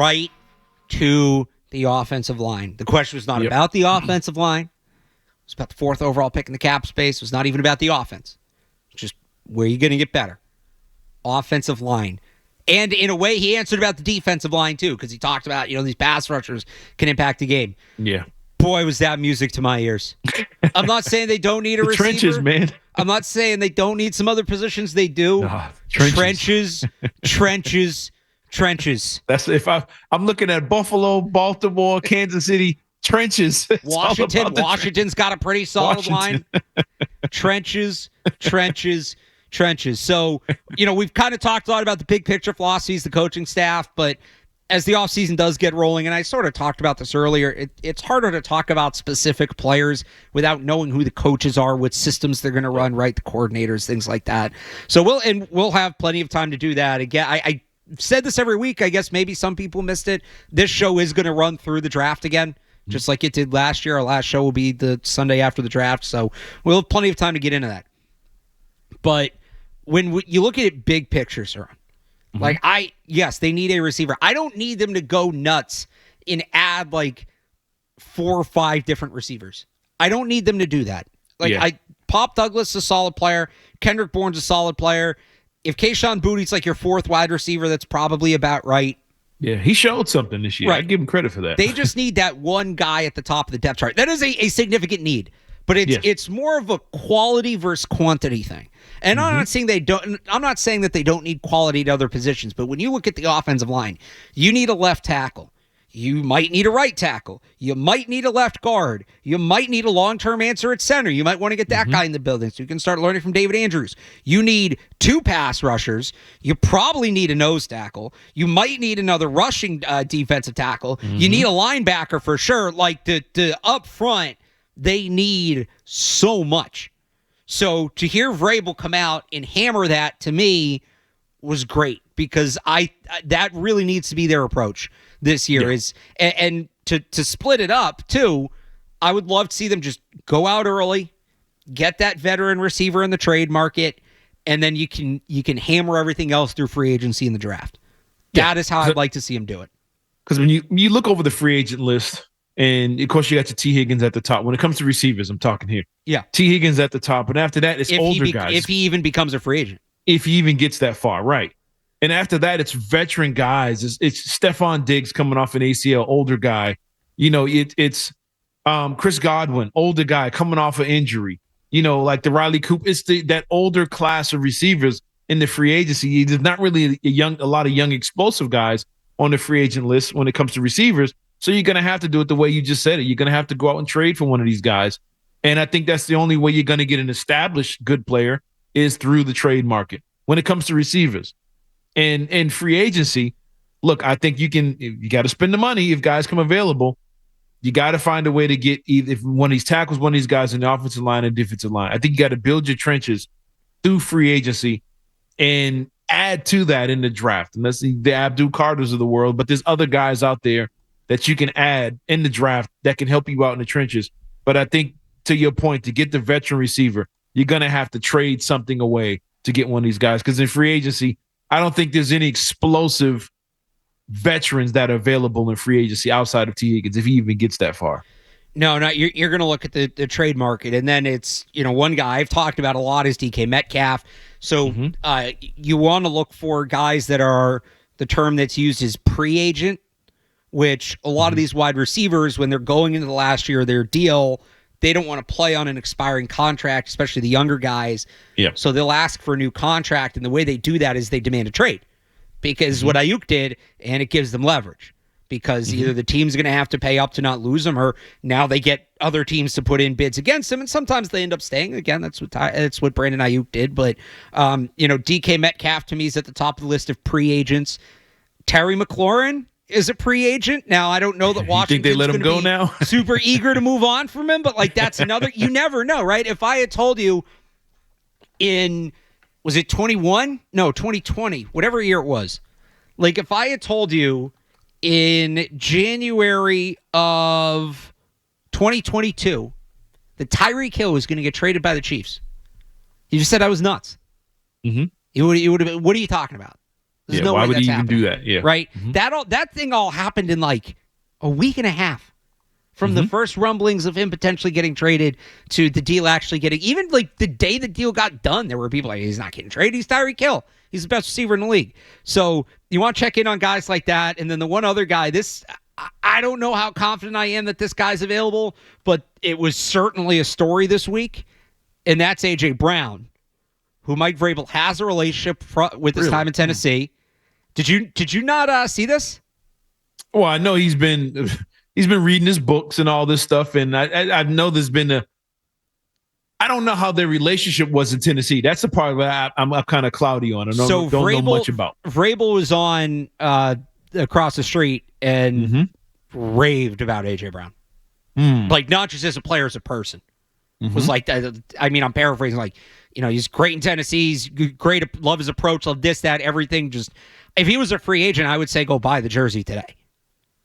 right to the offensive line. The question was not about the offensive line. It was about the 4th overall pick in the cap space. It was not even about the offense. Just where are you going to get better? Offensive line. And in a way, he answered about the defensive line, too, because he talked about, these pass rushers can impact the game. Yeah. Boy, was that music to my ears. I'm not saying they don't need a receiver. Trenches, man. I'm not saying they don't need some other positions. They do. Trenches. That's I'm looking at Buffalo, Baltimore, Kansas City. Trenches. Washington's got a pretty solid line. Trenches. So, we've kind of talked a lot about the big picture philosophies, the coaching staff, but as the offseason does get rolling, and I sort of talked about this earlier, it's harder to talk about specific players without knowing who the coaches are, what systems they're going to run, right? The coordinators, things like that. So we'll have plenty of time to do that. Again, I said this every week. I guess maybe some people missed it. This show is going to run through the draft again, just like it did last year. Our last show will be the Sunday after the draft, so we'll have plenty of time to get into that. But when you look at it big picture, sir, yes, they need a receiver. I don't need them to go nuts and add 4 or 5 different receivers. I don't need them to do that. Pop Douglas is a solid player. Kendrick Bourne's a solid player. If Kayshon Boutte's your 4th wide receiver, that's probably about right. Yeah, he showed something this year. Right. I give him credit for that. They just need that one guy at the top of the depth chart. That is a significant need, but it's more of a quality versus quantity thing. And I'm not saying that they don't need quality at other positions, but when you look at the offensive line, you need a left tackle. You might need a right tackle. You might need a left guard. You might need a long-term answer at center. You might want to get that guy in the building so you can start learning from David Andrews. You need 2 pass rushers. You probably need a nose tackle. You might need another rushing defensive tackle. You need a linebacker for sure. The up front, they need so much. So to hear Vrabel come out and hammer that, to me, was great because that really needs to be their approach this year. And to split it up too, I would love to see them just go out early, get that veteran receiver in the trade market, and then you can hammer everything else through free agency in the draft. That is how I'd like to see them do it. Because when you look over the free agent list. And, of course, you got your T. Higgins at the top. When it comes to receivers, I'm talking here. Yeah. T. Higgins at the top. And after that, it's older guys. If he even becomes a free agent. If he even gets that far, right. And after that, it's veteran guys. It's Stephon Diggs coming off an ACL, older guy. It's Chris Godwin, older guy coming off an injury. Like the Riley Cooper. It's that older class of receivers in the free agency. There's not really a lot of young explosive guys on the free agent list when it comes to receivers. So you're going to have to do it the way you just said it. You're going to have to go out and trade for one of these guys. And I think that's the only way you're going to get an established good player is through the trade market when it comes to receivers. And free agency, look, I think you got to spend the money if guys come available. You got to find a way to get either if one of these tackles, one of these guys in the offensive line and defensive line. I think you got to build your trenches through free agency and add to that in the draft. And that's the Abdul Carters of the world. But there's other guys out there that you can add in the draft that can help you out in the trenches. But I think, to your point, to get the veteran receiver, you're going to have to trade something away to get one of these guys. Because in free agency, I don't think there's any explosive veterans that are available in free agency outside of T. Higgins, if he even gets that far. No, you're going to look at the trade market, and then it's, one guy I've talked about a lot is DK Metcalf. So you want to look for guys that are, the term that's used is pre-agent, which a lot of these wide receivers, when they're going into the last year of their deal, they don't want to play on an expiring contract, especially the younger guys. Yeah. So they'll ask for a new contract, and the way they do that is they demand a trade, because what Ayuk did, and it gives them leverage, because either the team's going to have to pay up to not lose them, or now they get other teams to put in bids against them, and sometimes they end up staying. Again, that's what Brandon Ayuk did. But DK Metcalf to me is at the top of the list of pre-agents. Terry McLaurin is a pre-agent. Now, I don't know that Washington's think they let him go now? super eager to move on from him, but that's another, you never know, right? If I had told you was it 21? No, 2020, whatever year it was. If I had told you in January of 2022 that Tyreek Hill was going to get traded by the Chiefs, you just said I was nuts. You would have been, what are you talking about? There's no why way would that's he even happening. do that? Yeah. Right? That thing all happened in like a week and a half. From the first rumblings of him potentially getting traded to the deal actually getting, even like the day the deal got done, there were people like, he's not getting traded. He's Tyreek Hill. He's the best receiver in the league. So you want to check in on guys like that. And then the one other guy, I don't know how confident I am that this guy's available, but it was certainly a story this week. And that's A.J. Brown, who Mike Vrabel has a relationship with his time in Tennessee. Did you not see this? Well, I know he's been reading his books and all this stuff, and I know there's been I don't know how their relationship was in Tennessee. That's the part that I'm kind of cloudy on. I don't know much about. Vrabel was on across the street and raved about A.J. Brown. Like, not just as a player, as a person. Was like, I mean, I'm paraphrasing, like, he's great in Tennessee. He's great. Love his approach. Love this, that, everything. Just, if he was a free agent, I would say go buy the jersey today.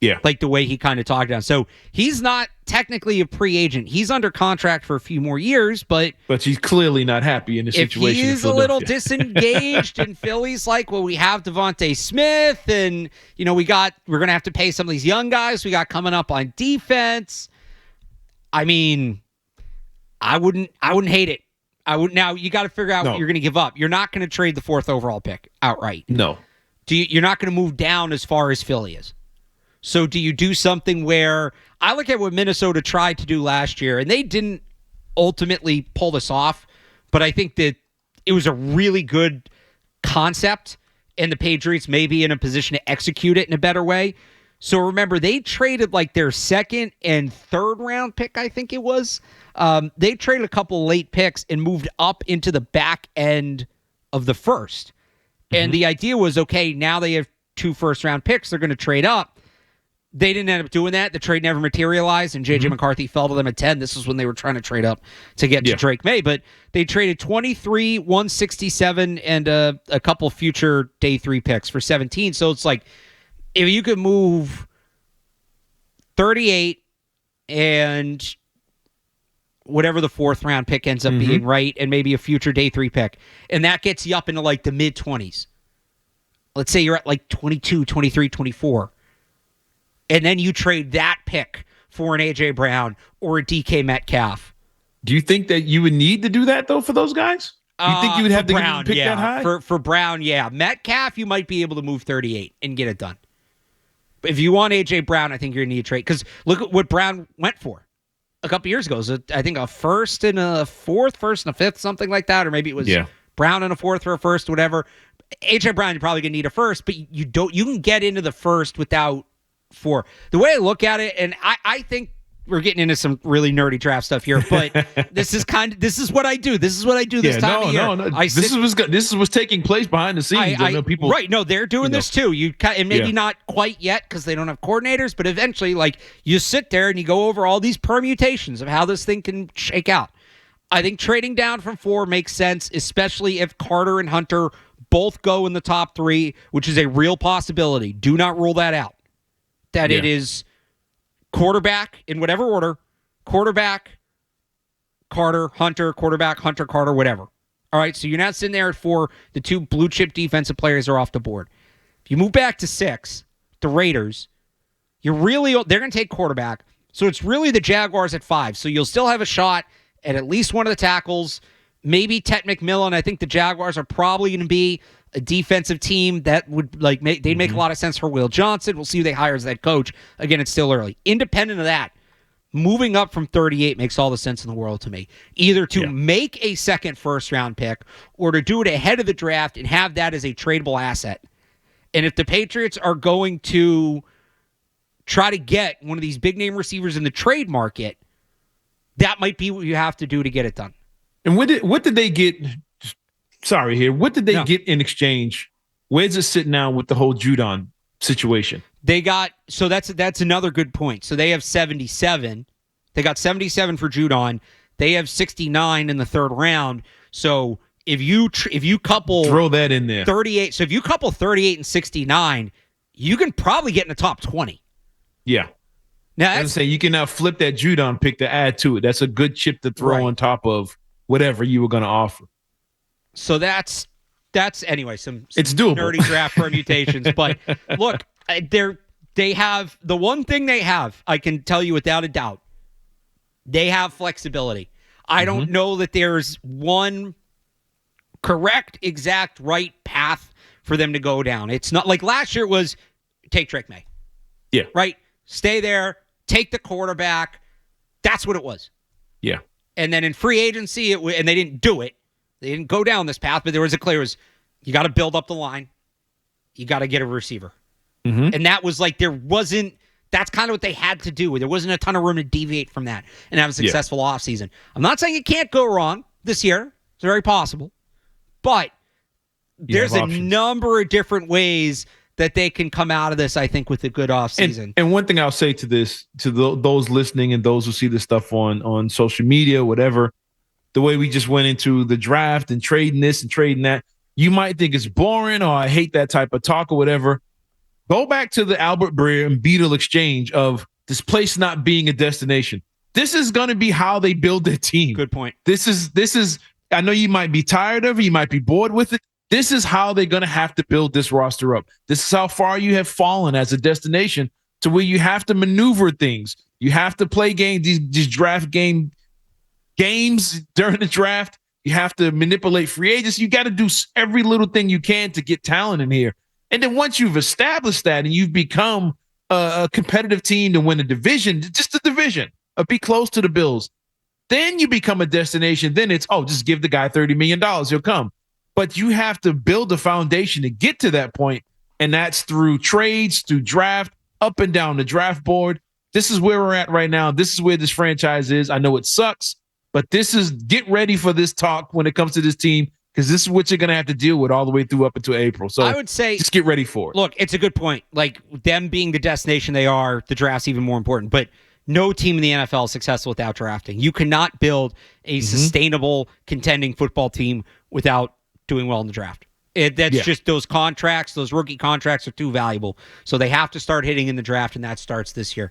Yeah. Like the way he kind of talked down. So he's not technically a free agent. He's under contract for a few more years, but he's clearly not happy in the situation. If he's a little disengaged and Philly's like, well, we have Devontae Smith and, we're going to have to pay some of these young guys we got coming up on defense. I mean, I wouldn't hate it. Now you got to figure out what you're going to give up. You're not going to trade the 4th overall pick outright. No. You're not going to move down as far as Philly is. So do you do something where I look at what Minnesota tried to do last year, and they didn't ultimately pull this off, but I think that it was a really good concept, and the Patriots may be in a position to execute it in a better way. So remember, they traded like their 2nd and 3rd round pick, I think it was. They traded a couple late picks and moved up into the back end of the 1st. And the idea was, okay, now they have 2 first-round picks. They're going to trade up. They didn't end up doing that. The trade never materialized, and J.J. McCarthy fell to them at 10. This was when they were trying to trade up to get to Drake May. But they traded 23, 167, and a couple future day 3 picks for 17. So it's like, if you could move 38 and whatever the 4th round pick ends up being, right, and maybe a future day 3 pick, and that gets you up into like the mid-20s. Let's say you're at like 22, 23, 24. And then you trade that pick for an A.J. Brown or a DK Metcalf. Do you think that you would need to do that, though, for those guys? Do you think you would have to pick that high? For Brown, yeah. Metcalf, you might be able to move 38 and get it done. But if you want A.J. Brown, I think you're going to need a trade. Because look at what Brown went for a couple years ago. It was I think a 1st and a 4th, 1st and a 5th, something like that. Or maybe it was Brown and a 4th or a 1st, whatever. A.J. Brown, you're probably going to need a 1st, but you can get into the 1st without 4. The way I look at it, and I think we're getting into some really nerdy draft stuff here, but this is what I do. This is what I do this time of year. No. This is what's taking place behind the scenes. I know people, right? No, they're doing this too. And maybe not quite yet because they don't have coordinators, but eventually, like, you sit there and you go over all these permutations of how this thing can shake out. I think trading down from 4 makes sense, especially if Carter and Hunter both go in the top 3, which is a real possibility. Do not rule that out. That it is quarterback in whatever order, quarterback, Carter, Hunter, quarterback, Hunter, Carter, whatever. All right, so you're not sitting there at 4. The 2 blue-chip defensive players are off the board. If you move back to 6, the Raiders, they're going to take quarterback. So it's really the Jaguars at 5. So you'll still have a shot at least one of the tackles, maybe Tet McMillan. I think the Jaguars are probably going to be a defensive team that would they'd make a lot of sense for Will Johnson. We'll see who they hire as that coach. Again, it's still early. Independent of that, moving up from 38 makes all the sense in the world to me. Either to make a 2nd first-round pick or to do it ahead of the draft and have that as a tradable asset. And if the Patriots are going to try to get one of these big-name receivers in the trade market, that might be what you have to do to get it done. And what did they get? Sorry here. What did they get in exchange? Where's it sitting now with the whole Judon situation? They got, so that's another good point. So they have 77. They got 77 for Judon. They have 69 in the 3rd round. So if you couple, throw that in there, 38. So if you couple 38 and 69, you can probably get in the top 20. Yeah. Now I say you can now flip that Judon pick to add to it. That's a good chip to throw on top of whatever you were going to offer. So that's that's anyway, some it's doable. nerdy draft permutations. But look, they have the one thing they have, I can tell you without a doubt, they have flexibility. I don't know that there's one correct, exact, right path for them to go down. It's not like last year it was take Drake May. Yeah. Right? Stay there, take the quarterback. That's what it was. Yeah. And then in free agency, and they didn't do it. They didn't go down this path, but there was a clear you got to build up the line. You got to get a receiver. And that was like that's kind of what they had to do. There wasn't a ton of room to deviate from that and have a successful offseason. I'm not saying it can't go wrong this year. It's very possible. But there's a number of different ways that they can come out of this, I think, with a good offseason. And one thing I'll say to this, to those listening and those who see this stuff on social media, whatever, the way we just went into the draft and trading this and trading that, you might think it's boring or I hate that type of talk or whatever. Go back to the Albert Breer and Beetle exchange of this place not being a destination. This is going to be how they build their team. Good point. This is. I know you might be tired of it. You might be bored with it. This is how they're going to have to build this roster up. This is how far you have fallen as a destination to where you have to maneuver things. You have to play these draft games during the draft. You have to manipulate free agents. You got to do every little thing you can to get talent in here. And then once you've established that and you've become a competitive team to win a division, just a division, or be close to the Bills, then you become a destination. Then it's, just give the guy $30 million. He'll come. But you have to build a foundation to get to that point. And that's through trades, through draft, up and down the draft board. This is where we're at right now. This is where this franchise is. I know it sucks, but get ready for this talk when it comes to this team, because this is what you're going to have to deal with all the way through up until April. So I would say just get ready for it. Look, it's a good point. Like them being the destination they are, the draft's even more important. But no team in the NFL is successful without drafting. You cannot build a sustainable, contending football team without doing well in the draft. Just those contracts, those rookie contracts are too valuable. So they have to start hitting in the draft, and that starts this year.